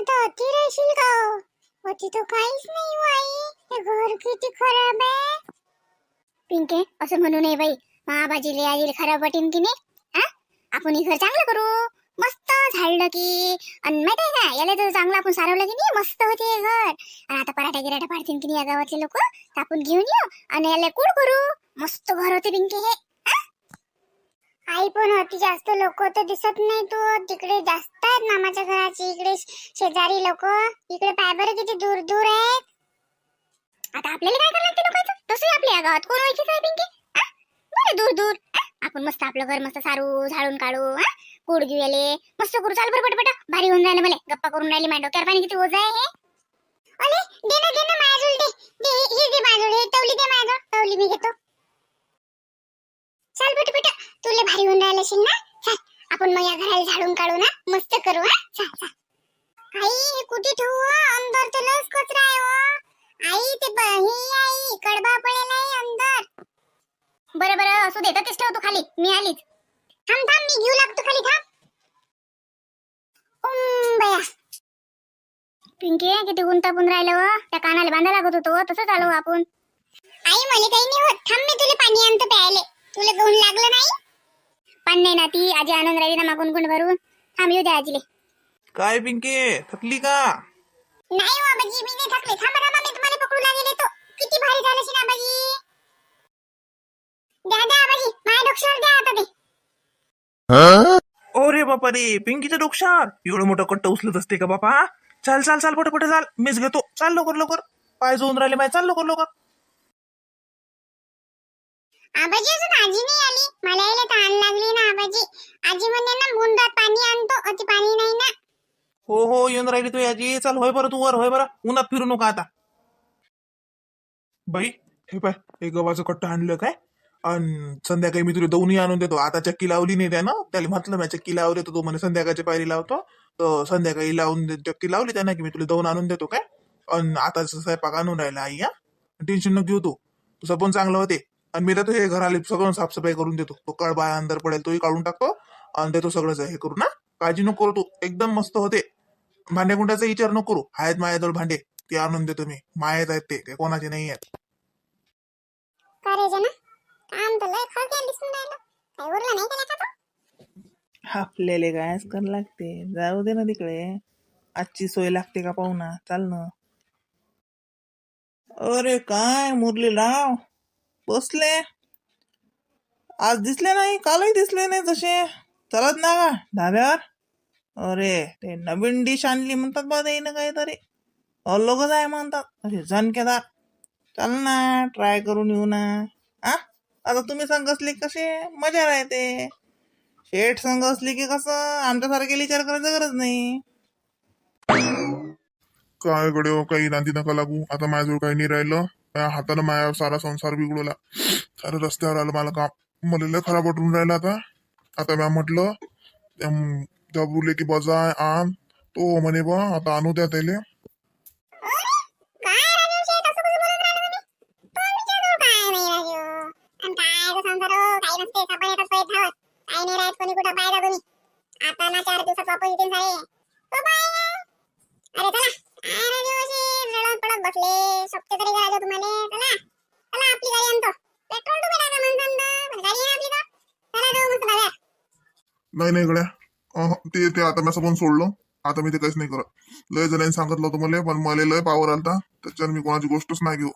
आता अति राहशील का हो? अति तो काहीच नाही हो आई. हे घर किती खराब आहे. पिंके असं म्हणू नये बाई. महाबाजीले आजीले खराब वाटेन की नाही. आपण हे घर चांगलं करू. मस्त झाडलं की आणि माहिती आहे का याला तर चांगलं आपण सारवलं की नाही मस्त होते हे घर. आणि आता पराठा गिराठा पाडतील की नाही या गावातले लोक आपण घेऊन येऊ आणि याला कूड करू. मस्त घर होते पिंके हे. आई पण अति जास्त लोक तर दिसत नाही तू. तिकडे जास्त आहेत मामाच्या घराची. इकडे शेजारी लोक. इकडे पाय बरं किती दूर दूर आहेत. आता आपल्याला काय करायला लागते लोकांचं. तसंही आपल्या या गावात कोण ओळखीच आहे पिंके. बरं दूर दूर आपण मस्त आपलं घर मस्त सारू झाडून काढू. कूड घेऊ याले मस्त करू. चाल बरं पटपट. भारी होऊन राहिले मला. गप्पा करून राहिले माझ्या डोक्यावर पाणी किती ओझ आहे हे. अरे दे ना माझ्याजवळ दे. हे दे माझ्याजवळ. हे तवली दे माझ्याजवळ. तवली मी घेतो. चल पटपट. तुले भारी होऊन राहिले असेल ना. चल आपण मग या घराला झाडून काढू ना. मस्त करू. चल चल. आई हे कुठे ठेवू. अंदर तर लस कचरा आहे हो. आई ते ही आई कडबा पडेल आहे अंदर. बरं बरं असू दे. तेच ठेवतो खाली. मी आलीच. थांब थांब मी घेऊ लागतो खाली. थांब. बया पिंकी किती गुंतापून राहिलं व. त्या कानाला बांधा लागत होतो. तसंच आलो आपण. आई मला काही नाही होत. थांब मी तुला पाणी आणतो प्यायले. तुला गहून लागलं नाही. पाणी नाही ना ती आजी आनंद राहिली ना मागून गुंड भरून. थांब येऊ द्या आजीले. काय पिंके थकली का? नाही हो आबाजी मी नाही थकले. थांबा थांबा मी तुम्हाला पकडू लागेल येतो. किती भारी झालं शिना आबाजी. द्या द्या आबाजी माझ्या डोक्यावर द्या आता ते. अरे बापा रे पिंकीच्या डोक्यावर एवढं मोठं कट्ट उचलत असते का बापा. चाल चाल चाल पटपट चाल. मीच घेतो. चाल लवकर लवकर. पाय जोडून राहिले माय. चाल लवकर लवकर. आबाजी अजून आजी नाही आली. मला यायला तहान लागली ना आबाजी. आजी म्हणे ना गुंडात पाणी आणतो. अति पाणी नाही ना. हो हो येऊन राहिली तू याची. चाल होय बरं तू वर होय बरं. उन्हात फिरू नका आता. बाई हे पाय हे गव्हाचं कट्ट आणलं काय. आणि संध्याकाळी मी तुला दौनी आणून देतो. आता चक्की लावली नाही त्यानं. त्याला म्हटलं मी चक्की लावली तर तो म्हणे संध्याकाळची पायरी लावतो. तर संध्याकाळी लावून चक्की लावली त्यानं की मी तुला दौन आणून देतो काय. आणि आता स्वयंपाक आणून राहिला आई. टेन्शन न घेऊ तू. तुझं पण चांगलं होते. आणि मी तर हे घराला सगळं साफसफाई करून देतो. तो कळबा अंदर पडेल तोही काढून टाकतो. आणि देतो सगळंच हे करू ना. काळजी नको करू तू. एकदम मस्त होते. भांड्याकुंड्याचा विचार नको करू. आहेत माझ्याजवळ भांडे. ते आणून देतो मी. मायेत आहेत ते कोणाचे नाही आहेत. करायचं ना काम तर लय खरं दिसून राहिलं. काही उरलं नाही त्याला का. आपल्याला कायच कर लागते. जाऊ दे ना तिकडे. आजची सोय लागते का पाहू ना. चाल ना. अरे काय मुरलीराव बसले. आज दिसले नाही. कालही दिसले नाही तसे. चलत ना का धाब्यावर. अरे ते नवीन डिश आणली म्हणतात बा ना काहीतरी. अलगच आहे म्हणतात. अरे झणकेदार. चल ना ट्राय करून येऊ ना. आता तुम्ही संग असले कसे मजा राहते. शेठ संघ असली की कसं आमच्यासारखे विचार करायचा गरज नाही. काय गड्या काही नांदी नका लागू. आता माझ्याजवळ काही नाही राहिलं. हातानं माझ्या सारा संसार बिघडवला. सारं रस्त्यावर आलं मला काम. मला लय खराब वाटून राहिलं आता. आता मी म्हटलं जबरुले की बजाय आण. तो म्हणे बा आता आणू द्या त्याले. काय राजू शेठ असं कसं बोलून राहिले तुम्ही. तो विचारू काय नाही राजू. आणि काय गं संसार हो. काही नसते सापड येतात पैसे धावत. काही नाही राहत कोणी कुठं पाहिला तुम्ही. आता ना 4 दिवसात वापस येतील सारे. तो पाहिला. अरे चला काय राजू असे रडत पडत बसले. सोबते तरी का राजू तुम्हाला. चला चला आपली गाडी आणतो. पेट्रोल तुम्ही टाका म्हणता पण गाडी आहे आपली का. चला जाऊ मस्त बाजार. नाही नाही गड्या ते आता मी पण सोडलं. आता मी ते काहीच नाही करत. लय जणांनी सांगितलं होतं मला. पण मला लय पावर आलता. त्याच्यानं मी कोणाची गोष्टच नाही घेऊ.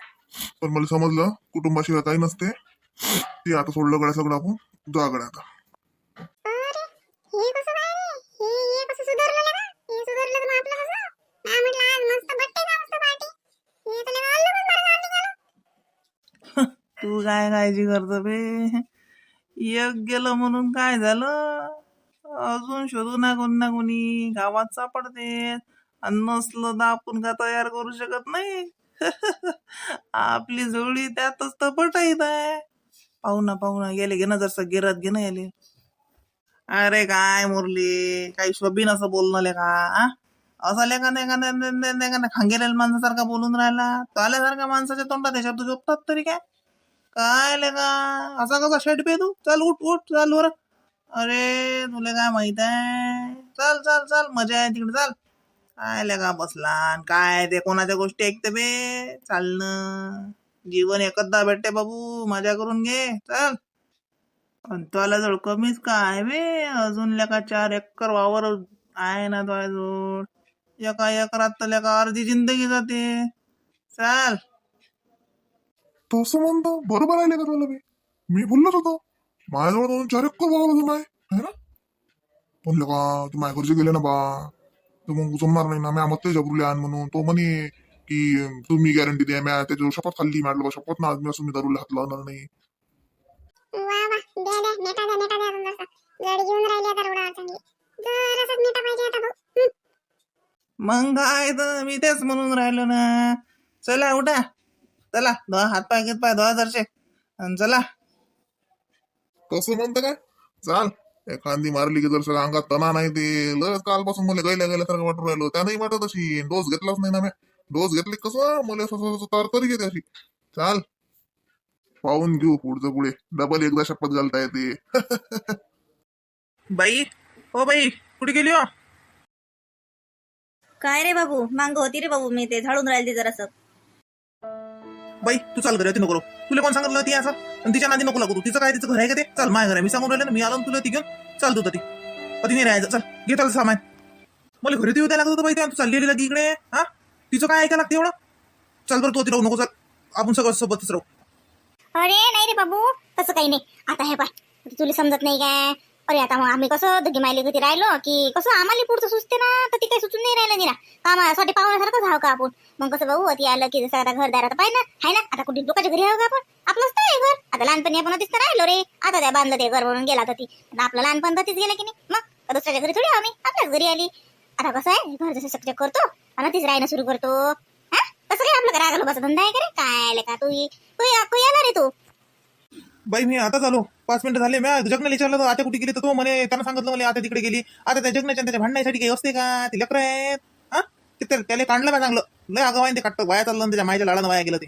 पण मला समजलं कुटुंबाशिवाय काही नसते. ते आता सोडलं गड्या सगळं आपण. जा गड्या आता. अरे हे कसं काय रे. हे कसं सुधारलं का. हे सुधारलं तर मग आपलं कसं. मी म्हटलं आज मस्त बट्टे का मस्त पार्टी. हे तर लय आलं पण बरं निघालं. तू काय काळजी करतो बे. एक गेलं म्हणून काय झालं. अजून शोधू ना कोणी गावात सापडते. आणि नसलं तर आपण का तयार करू शकत नाही. आपली जोडी त्यातच तर पटाईत आहे. पाहू ना गेले घे ना जसं गिरत घे ना याले. अरे काय मुरली काही शोभीन असं बोलणं का. असं लेखा खांगेलेल्या माणसासारखा बोलून राहिला. तो आल्यासारख्या माणसाच्या तोंडात त्याच्यात तू झोपतात तरी काय लेका. असा कसा शेट पे तू. चल उठ चाल वर. अरे तुला काय माहित आहे. चल चल चल मजा आहे तिकडे चाल. काय का बसला अन काय ते कोणाच्या गोष्टी ऐकते बे. चालणं जीवन एकदा भेटते बाबू, मजा करून घे चल. अन तुला जवळ कमीच काय बे, अजून लेका 4 एकर वावर आहे ना तुझ्याजवळ. एका एकरात तर लेका अर्धी जिंदगी जाते. चल. तसं म्हणतो बरोबर आहे का तुला मी बोललोच होतो. माझ्याजवळ 2-4 एकर वावर आहे ना. पण का तू माझ्या घरचे गेले ना बा, तर मग जमणार नाही ना. म्या मग ते जबरुले आण म्हणून तो म्हणे की तुम्ही गॅरंटी द्या. म्या त्याच्यावर शपथ खाल्ली. म्हटलं बा शपथ ना, आज मी असं मी दारूला हात लावणार नाही. वा वा, द्या द्या, नेटा द्या, नेटा द्या जरासा. गाडी घेऊन राहिली आता रोडावर चांगली. जरासाच नेटा पाहिजे आता भाऊ. मग काय तर मी तेच म्हणून राहिलो ना. चला उठा, चला हात पाय घेत पाय धुवा जरसे आणि चला. तसं म्हणतं काय. चाल एखादी मारली की जर सगळं अंगात तना नाही ते लस. कालपासून मला गैल्या गेल्यासारखं वाटून राहिलो. त्यानंही वाटत अशी डोस घेतलाच नाही ना म्या. डोस घेतली कसं मला असं तरतरी घेते अशी. चाल पाहून घेऊ पुढचं पुढे. डबल एकदा शपथ घालता येते. बाई, हो बाई, कुठे गेली हो? काय रे बाबू, मांग होती रे बाबू, मी ते झाडून राहिली जरासं. बाई तू चाल घरी, ती नको. तुला कोण सांगितलं ती असं? आणि तिच्या नादी नको लागू तू. तिचं काय, तिचं घर आहे का ते? चल माझ्या घर आहे, मी सांगून राहिले ना. मी आलो ना तुला ती घेऊन. चाल तू तर ती कधी नाही राहायचं. चल घे चाल सामान. मला घरी येऊ द्यायला लागत होतं बाई. तू चालली लगी इकडे. हा तिचं काय ऐकायला लागते एवढं? चल बरं तू ती राहू नको. चल आपण सगळं सोबतच राहू. अरे नाही रे बाबू, तसं काही नाही. आता हे पाय, तुला समजत नाही काय. अरे आता मग आम्ही कसं दोघी मायले किती राहिलो की कसं आम्हाला पुढचं सुचते ना, तर ती काही सुचून नाही राहिलं निरा. कामासाठी पाहुण्यासारखंच हाव का आपण. मग कसं भाऊ ती आलं की जसं आता घरदार आता पाहिजे ना, हाय ना. आता कुठे लोकांच्या घरी हाव का आपण? आपलंच तर आहे घर. आता लहानपणी आपण तिथं राहिलो रे. आता त्या बांधलं ते घर म्हणून गेला तर ती. आता आपलं लहानपण तर तीच गेलं की नाही. मग दुसऱ्याच्या घरी थोडी आम्ही आपल्याच घरी आली. आता कसं आहे, घर जसं चकचक करतो आणि तीच राहणं सुरू करतो. हा कसं काय आपलं रागाला बसा धंदा आहे का रे? काय का तू येणार रे तू? बाई मी आता झालो 5 मिनिटं झाले. मी जगण्याला विचारलं तर आता कुठे गेली, तर तो म्हणे त्यांना सांगितलं मला आता तिकडे गेली. आता त्या जगण्याच्या त्याच्या भांडण्यासाठी काही असते का? ते लेकर आहेत. हा ते त्याला काढलं का चांगलं? लय आगावाय ते काढतं. वाया चाललं त्याच्या मायच्या लाडानं वाया गेलं ते.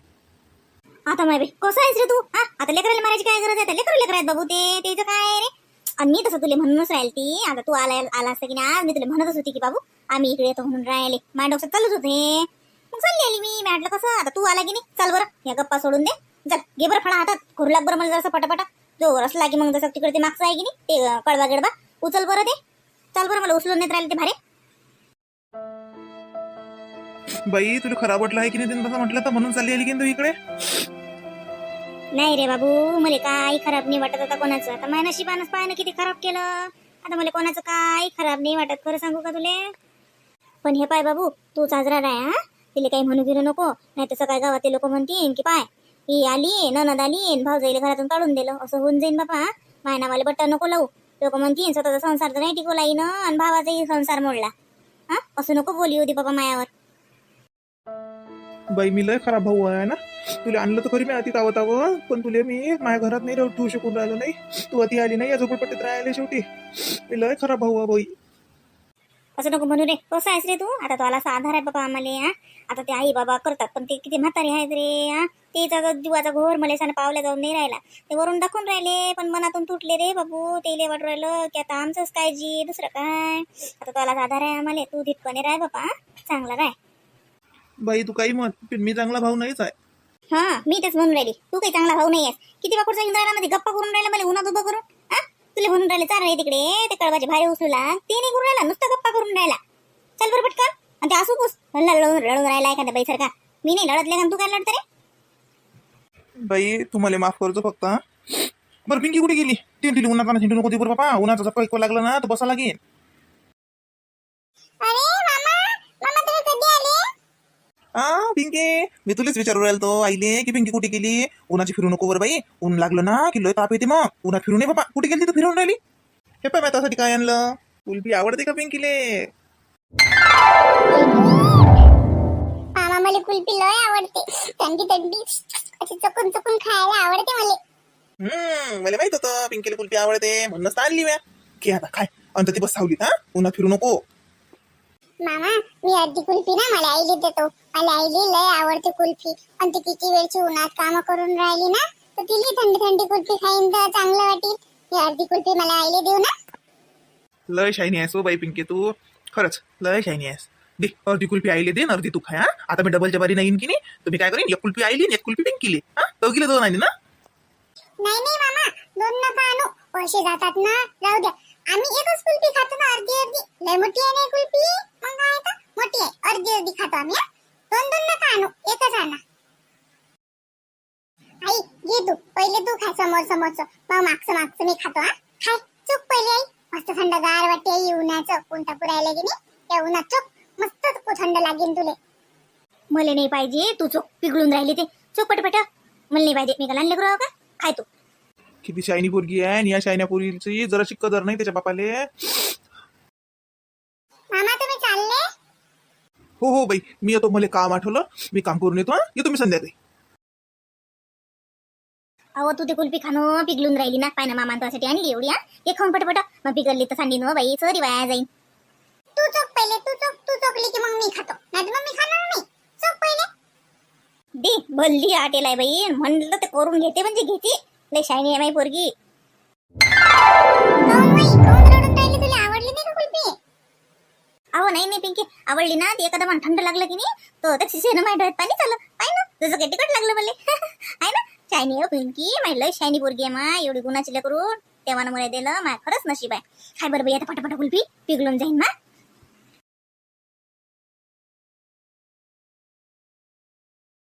आता माय बी कसं आहेस रे तू? हा आता लेकराला मारायची काय गरज आहे? लेकर आहेत बाबू ते. त्याचं काय रे? आणि मी तसं तुला म्हणूनच राहील ती. आता तू आला असतं की नाही, आज मी तुला म्हणतच होती की बाबू आम्ही इकडे येतो म्हणून राहिले. माझ्या डोक्यात चालूच होते. मग चालली आली मी. म्हटलं कसं आता तू आला की नाही, चाल बरं या गप्पा सोडून दे. चल घे बरं फळा हातात. करू लाग बरं मला जसं पटापटा. जो रसला की मग जसं तिकडे ते मागचं आहे की नाही, ते कळवा गिडबा उचल बरं ते. चाल बरं, मला उचलून नेत राहिले ते भारे. बाई तुला खराब वाटलं आहे की नाही तसं म्हटलं, तर म्हणून चालली आली की तू इकडे. नाही रे बाबू, मला काही खराब नाही वाटत आता कोणाचं. आता माझ्या नशिबानंच पाहिलं किती खराब केलं. आता मला कोणाचं काही खराब नाही वाटत, खरं सांगू का तुले. पण हे पाय बाबू, तू साजरा राय. हा तिला काही म्हणू घेऊ नको, नाही तर सकाळी गावातले लोक म्हणतील की पाय ही आली ननद आली भाऊ जाईल घरातून काढून दिलं, असं होऊन जाईन बापा. माय नावाला बट्टा नको लावू. लोक म्हणतील स्वतःचा संसार तर नाही टिकवला ना, आणि भावाचाही संसार मोडला. हा असं नको बोली होती बाबा मायावर. बाई मी लय खराब भाऊ आहे ना. तुला आणलं तर खरी मी अति तावतावं, पण तुला मी माझ्या घरात नाही ठेवू शकून राहिलो नाही. तू अति आली नाही या झोपडपट्टीत राहिले शेवटी. मी लय खराब भाऊ आहे बाई. असं नको म्हणू रे. कसं आहेस रे तू? आता तो आला आधार आहे बाबा आम्हाला. हा आता ते आई बाबा करतात, पण ते किती म्हातारे आहेत रे. हा तेचा जीवाचा घोर मला सांग पावल्या जाऊन नाही राहिला. ते वरून दाखवून राहिले, पण मनातून तुटले रे बाबू. ते वाटून राहिलं की आता आमचंच काय जी दुसरं काय. आता तो आला आधार आहे आम्हाला. तू धिटकणे राय बाबा, चांगला राय. बाई तू काही मत, पण मी चांगला भाऊ नाहीच आहे. हा मी तेच म्हणून राहिली, तू काही चांगला भाऊ नाही आहेस. किती वाकूड सांगितलं राहिला मध्ये गप्पा करून राहिला मला उन्हात उभं करून. हा तुला म्हणून राहिले चाल रे तिकडे ते कळवाचे भारे उचलूला. ते नाही करून राहिला, नुसतं गप्पा करून राहिला. चल बरं पटकन. आणि ते असू पुस रडून राहिला एखाद्या बाई सारखा. मी नाही लढतले का तू काय लढत रे? बाई तुम्हाला माफ करतो फक्त. बरं पिंकी कुठे गेली? तिला उन्हात हिंडू नको बरं बाबा. उन्हाचा चक्कर ऐकू लागलं ना तर बसा लागेल. अरे मामा, मामा तुम्ही कधी आले? हा पिंकी, मी तुलाच विचारू राहिलो तो आईले की पिंकी कुठे गेली. उन्हाची फिरू नको बरं बाई. ऊन लागलं ना की लय ताप येते. मग उन्हात फिरू नये बाबा. कुठे गेली तू फिरून राहिली? हे पाय त्यासाठी काय आणलं. कुल्फी आवडते का पिंकीले? मामा मला कुल्फी लय आवडते. थंडी थंडी अशी चकून चकून खायला आवडते मला. मला माहित होतं पिंकीला कुल्फी आवडते, म्हणूनच आणली म्या. की आता काय अंत ती बस सावलीत. हा उन्हात फिरू नको. मामा मी अर्धी कुल्फी ना मला आईली देतो. मला आईली लय आवडते कुल्फी. आणि ती किती वेळची उन्हात काम करून राहिली ना, तर तिला थंडी थंडी कुल्फी खाईन तर चांगलं वाटेल. मी अर्धी कुल्फी मला आईली देऊ ना. लय शायनी आहेस हो बाई पिंकी तू. खरंच लय शायनी आहेस. दे अर्धी कुल्फी आईले दे आणि अर्धी तू खाय. आता मी डबलच्या बारी नाही येईन की नाही. तुम्ही काय करीन, एक कुल्फी आईली आणि एक कुल्फी पिंकीले. दोघीले दोन आली ना. नाही नाही मामा, दोन नका आणू, पैसे जातात ना, राहू द्या. आम्ही एकच कुल्फी खातो ना, अर्धी अर्धी. लय मोठी आहे ना कुल्फी, मग काय तर मोठी आहे, अर्धी अर्धी खातो आम्ही. दोन दोन नका आणू, एकच आणा. आई घे तू, पहिले तू खा समोर समोरचं, मग मागचं मी खातो. खाय चुक पहिले आई. मस्त थंडगार वाटते आई, उन्हाचं ऊन टाकू राहिलं की नाही, त्या उन्हात चुक मस्त थंड लागेल तुले. मला नाही पाहिजे, तू चोख पिघळून राहिली ते, चोख पटपट. मला नाही पाहिजे, मी का लहान लेकरू का, खाय तू. किती शायनी पोरगी आहे आणि या शायन्या पोरीची जरा कदर नाही त्याच्या बापाले. मामा तुम्ही चालले? हो हो बाई, मी येतो, मला काम आठवलं, मी काम करून येतो. येतो मी संध्याकाळी. अहो तू ते कुल्फी खाणं पिघलून राहिली ना, पाय ना मामा तुझ्यासाठी आणली एवढी. हे खाऊन पटपट, मग पिघलली तर सांडी न बाई, सरी वाया जाईन. तू चोख पहिले, तू चोखली की मग मी खातो, नाही मग मी खाणार नाही. चोख पहिले दे. भल्ली आटेलाय बाई, म्हणलं ते करून घेते म्हणजे घेते. लय शायनी आहे माई पोरगी. तुला आवडली नाही का कुल्फी? अहो नाही नाही पिंकी, आवडली ना ती. एखादा मन थंड लागलं की नाही, तो त्याची शेण माझ्या डोळ्यात पाणी चाललं. पाय ना जसं काही तिकट लागलं मला. आहे ना शायनी आहे पिंकी, माझी लय शायनी पोरगी आहे मा. एवढी गुणाची करून तेव्हा मला दिलं, माझ्या खरंच नशीब आहे. काय बरं बाई, आता पटापट कुल्फी पिघलून जाईन ना.